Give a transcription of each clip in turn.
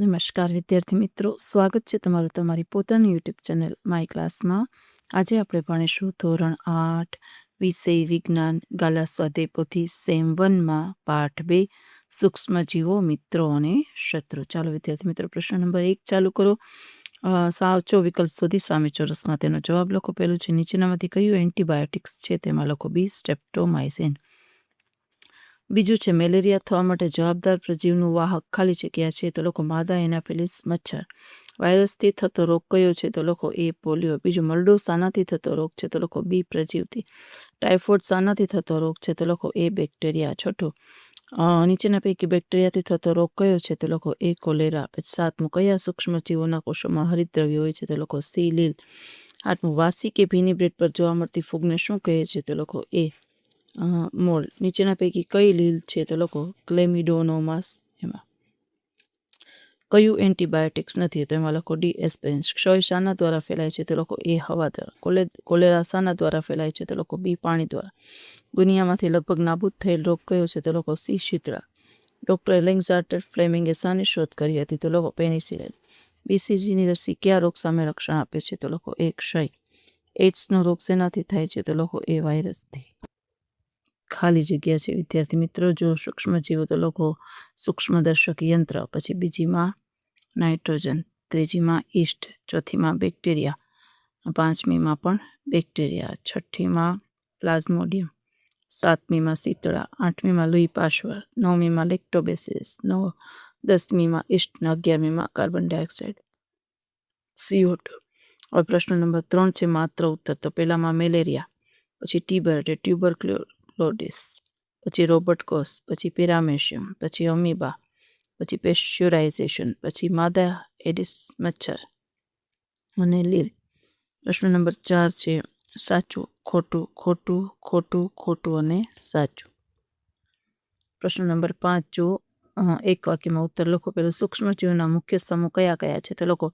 નમસ્કાર વિદ્યાર્થી મિત્રો, સ્વાગત છે તમારું તમારી પોતાની યુટ્યુબ ચેનલ માય ક્લાસમાં. આજે આપણે ભણીશું ધોરણ 8 વિષય વિજ્ઞાન ગાલા સ્વાધ્યાય પોથી સેમ 1માં પાઠ 2 સૂક્ષ્મજીવો, મિત્રો અને શત્રુ. ચાલો વિદ્યાર્થી મિત્રો, પ્રશ્ન નંબર 1 ચાલુ કરો. સાચો વિકલ્પ શોધી સામે ચોરસમાં તેનો જવાબ લખો. પહેલું છે નીચેનામાંથી કયું એન્ટીબાયોટિક્સ છે? તેમાં લખો બી સ્ટ્રેપ્ટોમાઇસિન. બીજું છે મેલેરિયા થવા માટે જવાબદાર પ્રજીવનું વાહક ખાલી જગ્યા છે, તો લખો માદા એનાફિલિસ મચ્છર. વાયરસથી થતો રોગ કયો છે? તો લખો એ પોલિયો. બીજું મરડો શાનાથી થતો રોગ છે? તો લખો બી પ્રજીવથી. ટાઇફોઇડ શાનાથી થતો રોગ છે? તો લખો એ બેક્ટેરિયા. છઠ્ઠું, નીચેના પૈકી બેક્ટેરિયાથી થતો રોગ કયો છે? તો લખો એ કોલેરા. પછી સાતમું, કયા સૂક્ષ્મજીવોના કોષોમાં હરિતદ્રવ્ય હોય છે? તો લખો સી લીલ. આઠમું, વાસી કે ભીની બ્રેડ પર જોવા મળતી ફૂગને શું કહે છે? તો લખો એ મોલ. નીચેના પૈકી કઈ લીલ છે? તો લખો ક્લેમિડોનોમાસ. એમાં કયું એન્ટીબાયોટિક્સ નથી? તો એમાં લખો ડી એસ્પિરિન. ક્ષય શાના દ્વારા ફેલાય છે? તો લખો એ હવા દ્વારા. કોલેરા શાના દ્વારા ફેલાય છે? તો લખો બી પાણી દ્વારા. દુનિયામાંથી લગભગ નાબૂદ થયેલ રોગ કયો છે? તો લખો સી શીતળા. ડોક્ટર એલેક્ઝાન્ડર ફ્લેમિંગે શાની શોધ કરી હતી? તો લખો પેનિસિલિન. બીસીજીની રસી કયા રોગ સામે રક્ષણ આપે છે? તો લખો એ ક્ષય. એઇડ્સનો રોગ શેનાથી થાય છે? તો લખો એ વાયરસથી. ખાલી જગ્યા છે વિદ્યાર્થી મિત્રો. જો સૂક્ષ્મજીવો તો લખો સૂક્ષ્મદર્શક યંત્ર. પછી બીજીમાં નાઇટ્રોજન, ત્રીજીમાં ઈસ્ટ, ચોથીમાં બેક્ટેરિયા, પાંચમીમાં પણ બેક્ટેરિયા, છઠ્ઠીમાં પ્લાઝ્મોડિયમ, સાતમીમાં શીતળા, આઠમીમાં લુઈ પાશ્વર, નવમીમાં લેક્ટોબેસિલસ, 10મીમાં ઈસ્ટ, 11મીમાં કાર્બન ડાયોક્સાઇડ CO2. હવે પ્રશ્ન નંબર 3 છે માત્ર ઉત્તર. તો પહેલામાં મેલેરિયા, પછી ટ્યુબરક્લોસિસ, પછી રોબર્ટ કોસ, પછી પેરામેશિયમ, પછી અમીબા, પછી પેસ્ચ્યુરાઇઝેશન, પછી માદા એડિસ મચ્છર અને લીલ. પ્રશ્ન નંબર 4 છે સાચું, ખોટું, ખોટું, ખોટું, ખોટું અને સાચું. પ્રશ્ન નંબર 5 જો એક વાક્યમાં ઉત્તર લખો. પેલું, સૂક્ષ્મજીવોના મુખ્ય સમૂહ કયા કયા છે? તો લખો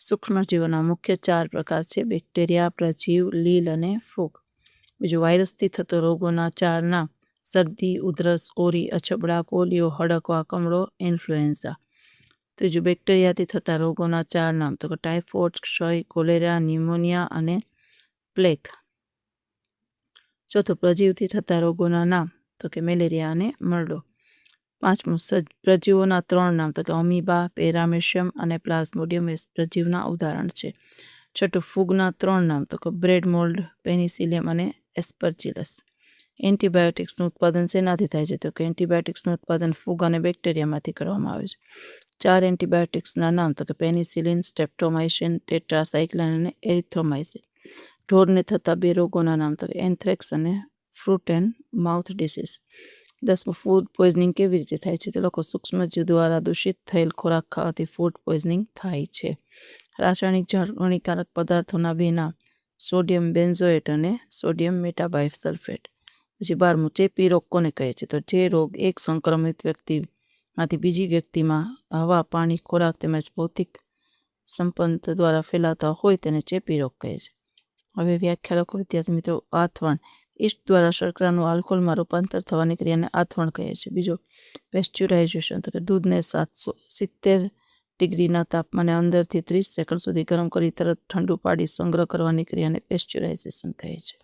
સૂક્ષ્મજીવોના મુખ્ય 4 પ્રકાર છે: બેક્ટેરિયા, પ્રજીવ, લીલ અને ફૂગ. બીજું, વાયરસથી થતો રોગોના 4 નામ: શરદી, ઉધરસ, ઓરી, અછબડા, પોલિયો, હડકવા, કમળો, ઇન્ફ્લુએન્ઝા. ત્રીજું, બેક્ટેરિયાથી થતા રોગોના 4 નામ: તો ટાઇફોઇડ, ક્ષય, કોલેરા, ન્યુમોનિયા અને પ્લેગ. ચોથું, પ્રજીવથી થતા રોગોના નામ: તો કે મેલેરિયા અને મરડો. પાંચમું, પ્રજીવોના 3 નામ: તો કે અમીબા, પેરામેશિયમ અને પ્લાઝ્મોડિયમ એ પ્રજીવના ઉદાહરણ છે. છઠ્ઠું, ફૂગના 3 નામ: તો કે બ્રેડ મોલ્ડ, પેનિસિલિયમ અને એસ્પરજીલસ. એન્ટીબાયોટિક્સનું ઉત્પાદન શેનાથી થાય છે? તો કે એન્ટીબાયોટિક્સનું ઉત્પાદન ફૂગ અને બેક્ટેરિયામાંથી કરવામાં આવે છે. 4 એન્ટીબાયોટિક્સના નામ: તો કે પેનિસિલિન, સ્ટ્રેપ્ટોમાઇસિન, ટેટ્રાસાઇક્લિન અને એરિથ્રોમાઇસિન. ઢોરને થતા 2 રોગોના નામ: તો કે એન્થ્રેક્સ અને ફ્રૂટ એન્ડ માઉથ ડિસીઝ. 10મું, ફૂડ પોઈઝનિંગ કેવી રીતે થાય છે? તો લોકો સૂક્ષ્મજીવ દ્વારા દૂષિત થયેલ ખોરાક ખાવાથી ફૂડ પોઈઝનિંગ થાય છે. રાસાયણિક જાળવણીકારક પદાર્થોના 2 નામ: સોડિયમ બેન્ઝોએટ અને સોડિયમ મેટાબાયસલ્ફેટ. પછી 12મું, ચેપી રોગ કોને કહે છે? તો જે રોગ એક સંક્રમિત વ્યક્તિમાંથી બીજી વ્યક્તિમાં હવા, પાણી, ખોરાક તેમજ ભૌતિક સંપર્ક દ્વારા ફેલાતા હોય તેને ચેપી રોગ કહે છે. હવે વ્યાખ્યા લખો વિદ્યાર્થી મિત્રો. આથવણ, ઈસ્ટ દ્વારા શર્કરાનું આલ્કોહોલમાં રૂપાંતર થવાની ક્રિયાને આથવણ કહે છે. બીજો, પેસ્ચ્યુરાઇઝેશન, તો કે દૂધને 770 ડિગ્રીના તાપમાને અંદરથી 30 સેકન્ડ સુધી ગરમ કરી તરત ઠંડુ પાડી સંગ્રહ કરવાની ક્રિયાને પેસ્ચ્યુરાઇઝેશન કહે છે.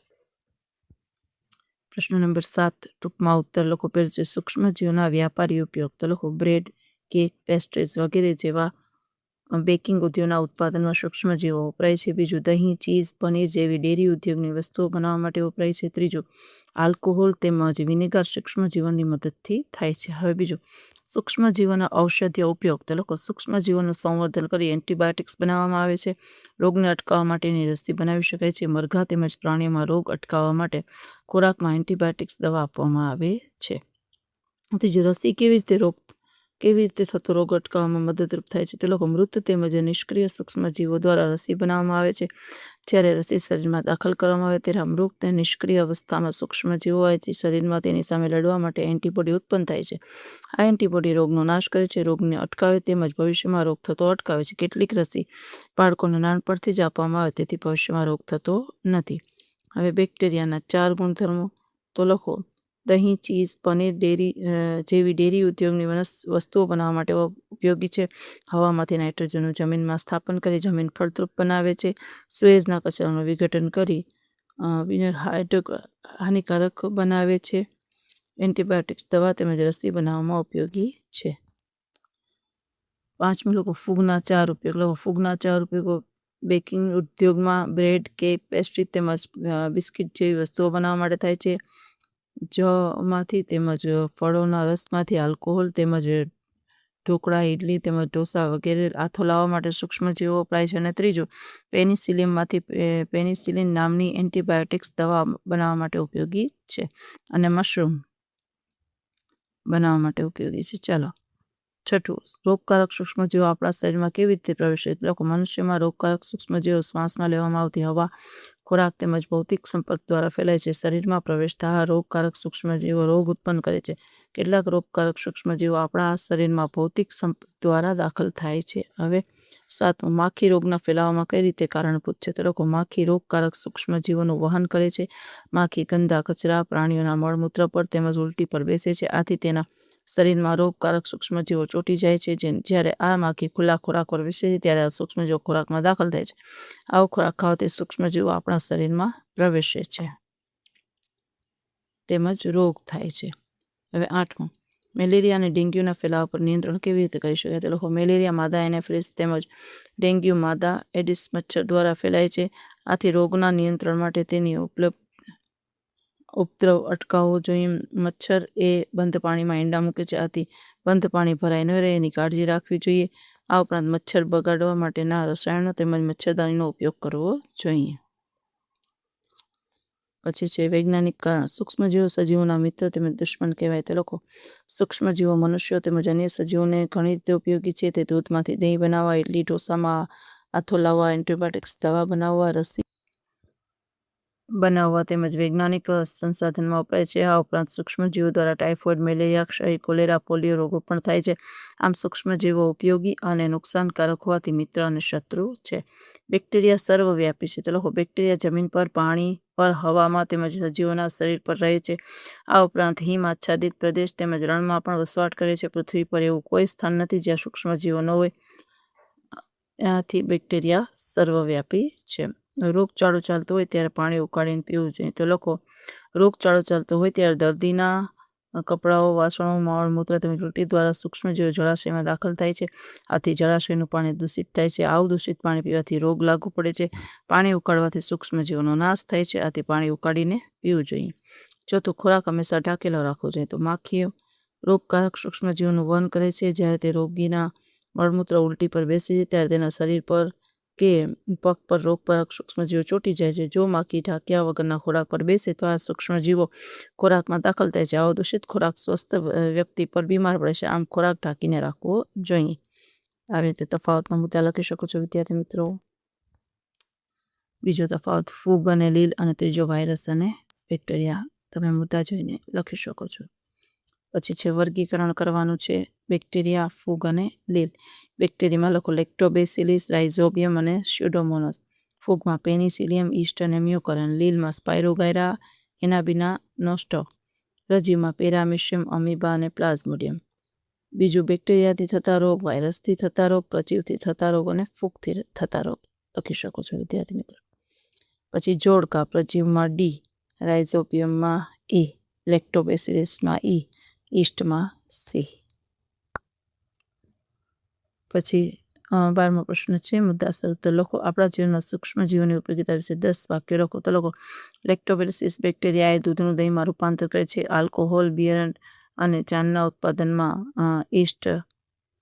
પ્રશ્ન નંબર 7 ટૂંકમાં ઉત્તર લખો. પહેલું છે સૂક્ષ્મજીવોના વ્યાપારી ઉપયોગ: તો લખો બ્રેડ, કેક, પેસ્ટ્રીઝ વગેરે જેવા બેકિંગ ઉદ્યોગના ઉત્પાદનમાં સૂક્ષ્મજીવો વપરાય છે. બીજું, દહીં, ચીઝ, પનીર જેવી ડેરી ઉદ્યોગની વસ્તુઓ બનાવવા માટે વપરાય છે. ત્રીજું, આલ્કોહોલ તેમજ વિનેગર સૂક્ષ્મજીવોની મદદથી થાય છે. હવે બીજું, સૂક્ષ્મજીવોના ઔષધીય ઉપયોગ: તો લખો સૂક્ષ્મજીવોનું સંવર્ધન કરી એન્ટીબાયોટિક્સ બનાવવામાં આવે છે. રોગને અટકાવવા માટેની રસી બનાવી શકાય છે. મરઘા તેમજ પ્રાણીઓમાં રોગ અટકાવવા માટે ખોરાકમાં એન્ટીબાયોટિક્સ દવા આપવામાં આવે છે. ત્રીજું, રસી કેવી રીતે થતો રોગ અટકાવવામાં મદદરૂપ થાય છે? તે લોકો મૃત તેમજ નિષ્ક્રિય સૂક્ષ્મજીવો દ્વારા રસી બનાવવામાં આવે છે. જ્યારે રસી શરીરમાં દાખલ કરવામાં આવે ત્યારે મૃત અને નિષ્ક્રિય અવસ્થામાં સૂક્ષ્મજીવો હોવાથી શરીરમાં તેની સામે લડવા માટે એન્ટીબોડી ઉત્પન્ન થાય છે. આ એન્ટીબોડી રોગનો નાશ કરે છે, રોગને અટકાવે તેમજ ભવિષ્યમાં રોગ થતો અટકાવે છે. કેટલીક રસી બાળકોને નાનપણથી જ આપવામાં આવે તેથી ભવિષ્યમાં રોગ થતો નથી. હવે બેક્ટેરિયાના 4 ગુણધર્મો: તો લખો દહીં, ચીઝ, પનીર જેવી ડેરી ઉદ્યોગની વસ્તુઓ બનાવવા માટે ઉપયોગી છે. હવામાંથી નાઇટ્રોજનનું જમીનમાં સ્થાપન કરી જમીન ફળદ્રુપ બનાવે છે. સુએઝના કચરાનું વિઘટન કરી હાનિકારક બનાવે છે. એન્ટીબાયોટિક્સ દવા તેમજ રસી બનાવવામાં ઉપયોગી છે. 5 ફૂગના 4 ઉપયોગ. ફૂગના 4 ઉપયોગો બેકિંગ ઉદ્યોગમાં બ્રેડ, કેક, પેસ્ટ્રી તેમજ બિસ્કિટ જેવી વસ્તુઓ બનાવવા માટે થાય છે. જવમાંથી તેમજ ફળોના રસમાંથી આલ્કોહોલ તેમજ ઢોકળા, ઇડલી તેમજ ઢોસા વગેરે આથો લાવવા માટે સૂક્ષ્મજીવો વપરાય છે. અને ત્રીજું, પેનિસિલિન નામની એન્ટીબાયોટિક્સ દવા બનાવવા માટે ઉપયોગી છે. અને મશરૂમ બનાવવા માટે ઉપયોગી છે. ચાલો, છઠ્ઠું, રોગકારક સૂક્ષ્મજીવો આપણા શરીરમાં કેવી રીતે પ્રવેશે? મનુષ્યમાં રોગકારક સૂક્ષ્મજીવો શ્વાસમાં લેવામાં આવતી હવા, ખોરાક તેમજ ભૌતિક સંપર્ક દ્વારા ફેલાય છે. શરીરમાં પ્રવેશતા આ રોગકારક સૂક્ષ્મજીવો રોગ ઉત્પન્ન કરે છે. કેટલાક રોગકારક સૂક્ષ્મજીવો આપણા શરીરમાં ભૌતિક સંપર્ક દ્વારા દાખલ થાય છે. હવે 7, માખી રોગના ફેલાવામાં કઈ રીતે કારણભૂત છે? માખી રોગકારક સૂક્ષ્મજીવોનું વહન કરે છે. માખી ગંદા કચરા, પ્રાણીઓના મળમૂત્ર પર તેમજ ઉલટી પર બેસે છે. આથી તેના શરીરમાં રોગકારક સૂક્ષ્મજીવો ચોંટી જાય છે. જ્યારે આ માખી ખુલ્લા ખોરાક પર બેસે છે ત્યારે આ સૂક્ષ્મજીવો ખોરાકમાં દાખલ થાય છે. આવો ખોરાક ખાવાથી સૂક્ષ્મજીવો આપણા શરીરમાં પ્રવેશે છે તેમજ રોગ થાય છે. હવે 8, મેલેરિયા અને ડેન્ગ્યુના ફેલાવા પર નિયંત્રણ કેવી રીતે કરી શકાય? મેલેરિયા માદા એનાફિલિસ તેમજ ડેન્ગ્યુ માદા એડિસ મચ્છર દ્વારા ફેલાય છે. આથી રોગના નિયંત્રણ માટે તેની ઉપદ્રવ અટકાવવો જોઈએ. મચ્છર એ બંધ પાણીમાં ઈંડા મૂકે છે. આથી બંધ પાણી ભરાઈ ન રહે એની કાળજી રાખવી જોઈએ. આ ઉપરાંત મચ્છર બગાડવા માટેના રસાયણો તેમજ મચ્છરદાનીનો ઉપયોગ કરવો જોઈએ. પછી છે વૈજ્ઞાનિક કારણ. સૂક્ષ્મજીવો સજીવોના મિત્ર તેમજ દુશ્મન કહેવાય. સૂક્ષ્મજીવો મનુષ્યો તેમજ અન્ય સજીવોને ઘણી રીતે ઉપયોગી છે. તે દૂધમાંથી દહીં બનાવવા, ઇડલી ઢોસામાં આથો લાવવા, એન્ટીબાયોટિક્સ દવા બનાવવા, રસી બનાવવા તેમજ વૈજ્ઞાનિક સંસાધનમાં વપરાય છે. આ ઉપરાંત સૂક્ષ્મજીવો દ્વારા ટાઇફોઇડ, મેલેરિયા, ક્ષય, કોલેરા, પોલિયો રોગો પણ થાય છે. આમ સૂક્ષ્મજીવો ઉપયોગી અને નુકસાનકારક હોવાથી મિત્ર અને શત્રુ છે. બેક્ટેરિયા સર્વવ્યાપી છે. બેક્ટેરિયા જમીન પર, પાણી પર, હવામાં તેમજ સજીવોના શરીર પર રહે છે. આ ઉપરાંત હિમ આચ્છાદિત પ્રદેશ તેમજ રણમાં પણ વસવાટ કરે છે. પૃથ્વી પર એવું કોઈ સ્થાન નથી જ્યાં સૂક્ષ્મજીવો ન હોય. ત્યાંથી બેક્ટેરિયા સર્વવ્યાપી છે. રોગચાળો ચાલતો હોય ત્યારે પાણી ઉકાળીને પીવું જોઈએ. રોગચાળો ચાલતો હોય ત્યારે દર્દીના કપડાઓ, વાસણો, મળમૂત્ર તેમજ ઉલટી દ્વારા સૂક્ષ્મજીવો જળાશયમાં દાખલ થાય છે. આથી જળાશયનું પાણી દૂષિત થાય છે. આવું દૂષિત પાણી પીવાથી રોગ લાગુ પડે છે. પાણી ઉકાળવાથી સૂક્ષ્મજીવોનો નાશ થાય છે. આથી પાણી ઉકાળીને પીવું જોઈએ. ચોથું, ખોરાક હંમેશા ઢાંકેલો રાખવો જોઈએ. માખીઓ રોગકારક સૂક્ષ્મજીવોનું વહન કરે છે. જ્યારે તે રોગીના મળમૂત્ર ઉલટી પર બેસે છે ત્યારે તેના શરીર પર કે પગ પર રોગકારક સૂક્ષ્મજીવો ચોંટી જાય છે. જો માખી ઢાંક્યા વગરના ખોરાક પર બેસે તો આ સૂક્ષ્મજીવો ખોરાકમાં દાખલ થાય છે. આવો દૂષિત ખોરાક સ્વસ્થ વ્યક્તિ પર બીમાર પડે છે. આમ ખોરાક ઢાંકીને રાખવો જોઈએ. આવી રીતે તફાવતના મુદ્દા લખી શકો છો વિદ્યાર્થી મિત્રો. બીજો તફાવત ફૂગ અને લીલ, અને ત્રીજો વાયરસ અને બેક્ટેરિયા. તમે મુદ્દા જોઈને લખી શકો છો. પછી છે વર્ગીકરણ કરવાનું છે. બેક્ટેરિયા, ફૂગ અને લીલ. બેક્ટેરિયામાં લખો લેક્ટોબેસિલિસ, રાઇઝોબિયમ અને સ્યુડોમોનસ. ફૂગમાં પેનિસિલિયમ, ઈસ્ટ અને મ્યુકર. લીલમાં સ્પાયરોગાયરા, એનાબિના, નોસ્ટોક. રજીવમાં પેરામિશિયમ, અમીબા અને પ્લાઝ્મોડિયમ. બીજું, બેક્ટેરિયાથી થતા રોગ, વાયરસથી થતા રોગ, પ્રજીવથી થતા રોગ અને ફૂગથી થતા રોગ લખી શકો છો વિદ્યાર્થી મિત્રો. પછી જોડકા. પ્રજીવમાં ડી, રાઇઝોબિયમમાં E, લેક્ટોબેસિલિસમાં E, ઈસ્ટમાં C. પછી 12મો પ્રશ્ન છે મુદ્દાસર ઉત્તર લખો. આપણા જીવનમાં સૂક્ષ્મજીવોની ઉપયોગિતા વિશે 10 વાક્યો લખો. તો લખો, લેક્ટોબેસિલસ બેક્ટેરિયા એ દૂધનું દહીંમાં રૂપાંતર કરે છે. આલ્કોહોલ, બિયર અને ચાના ઉત્પાદનમાં ઈસ્ટ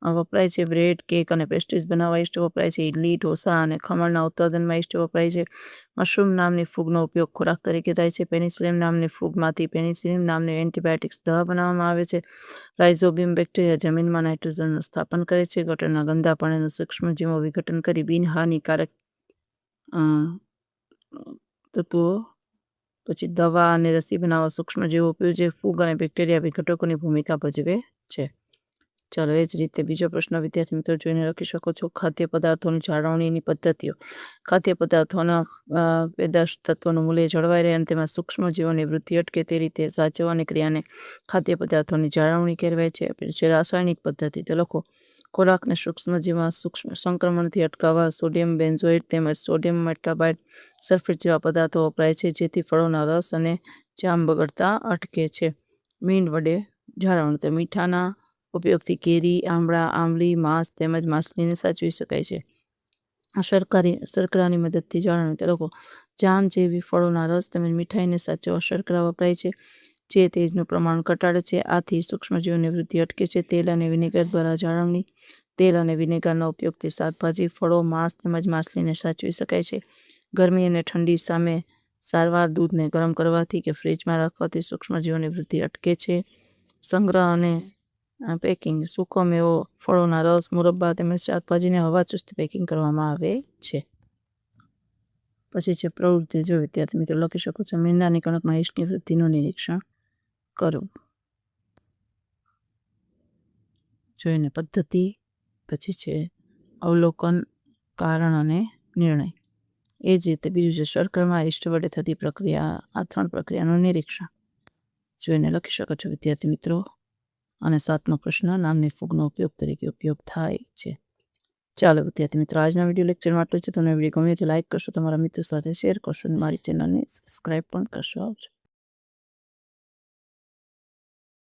વપરાય છે. બ્રેડ, કેક અને પેસ્ટ્રીઝ બનાવવા ઈસ્ટ વપરાય છે. ઇડલી, ઢોસા અને ખમણના ઉત્પાદનમાં ઈસ્ટ વપરાય છે. મશરૂમ નામની ફૂગનો ઉપયોગ ખોરાક તરીકે થાય છે. પેનિસિલિયમ નામની ફૂગમાંથી પેનિસિલિન નામની એન્ટીબાયોટિક્સ દવા બનાવવામાં આવે છે. રાઇઝોબિયમ બેક્ટેરિયા જમીનમાં નાઇટ્રોજનનું સ્થાપન કરે છે. ગટરના ગંદા પાણીનું સૂક્ષ્મજીવો વિઘટન કરી બિનહાનિકારક તત્વો પછી દવા અને રસી બનાવવા સૂક્ષ્મજીવો ઉપયોગ છે. ફૂગ અને બેક્ટેરિયા વિઘટકોની ભૂમિકા ભજવે છે. ચાલો, એ જ રીતે બીજો પ્રશ્ન વિદ્યાર્થી મિત્રો જોઈને લખી શકો છો. ખાદ્ય પદાર્થોની જાળવણીની પદ્ધતિઓ. ખાદ્ય પદાર્થોના પેદાશ તત્વોનું મૂલ્ય જળવાઈ રહે અને તેમાં સૂક્ષ્મજીવોની વૃદ્ધિ અટકે તે રીતે સાચવવાની ક્રિયાને ખાદ્ય પદાર્થોની જાળવણી કહેવાય છે. રાસાયણિક પદ્ધતિ. તો લખો, ખોરાકને સૂક્ષ્મજીવા સૂક્ષ્મ સંક્રમણથી અટકાવવા સોડિયમ બેન્ઝોઇટ તેમજ સોડિયમ મેટાબાઇટ સલ્ફેટ જેવા પદાર્થો વપરાય છે, જેથી ફળોના રસ અને જામ બગડતા અટકે છે. મીંડ વડે જાળવણી. તો મીઠાના ઉપયોગથી કેરી, આંબળા, આંબલી, માંસ તેમજ માછલીને સાચવી શકાય છે. શર્કરાની મદદથી જાળવણી. તો લોકો જામ જેવી ફળોના રસ તેમજ મીઠાઈને સાચવવા શર્કરા વપરાય છે, જે તેજનું પ્રમાણ ઘટાડે છે. આથી સૂક્ષ્મજીવોની વૃદ્ધિ અટકે છે. તેલ અને વિનેગર દ્વારા જાળવણી. તેલ અને વિનેગરના ઉપયોગથી શાકભાજી, ફળો, માંસ તેમજ માછલીને સાચવી શકાય છે. ગરમી અને ઠંડી સામે સારવાર. દૂધને ગરમ કરવાથી કે ફ્રીજમાં રાખવાથી સૂક્ષ્મજીવોની વૃદ્ધિ અટકે છે. સંગ્રહ અને પેકિંગ. સૂકો મેવો, ફળોના રસ, મુરબ્બા તેમજ શાકભાજીને હવાચુસ્ત પેકિંગ કરવામાં આવે છે. પછી છે પ્રવૃત્તિ. જો વિદ્યાર્થી મિત્રો લખી શકો છો. મેંદાની કણકમાં યીસ્ટની વૃદ્ધિનું નિરીક્ષણ કરવું. જોઈને પદ્ધતિ. પછી છે અવલોકન, કારણ અને નિર્ણય. એ જ રીતે બીજું છે શર્કરામાં યીસ્ટ વડે થતી પ્રક્રિયા, આથરણ પ્રક્રિયાનું નિરીક્ષણ. જોઈને લખી શકો છો વિદ્યાર્થી મિત્રો. અને 7મો પ્રશ્ન, નામની ફૂગનો ઉપયોગ તરીકે ઉપયોગ થાય છે. ચાલો વિદ્યાર્થી મિત્રો, આજના વિડીયો લેક્ચરમાં આટલું છે. તમને વિડીયો ગમે તો લાઈક કરશો, તમારા મિત્રો સાથે શેર કરશો અને મારી ચેનલને સબસ્ક્રાઈબ પણ કરશો. આવજો.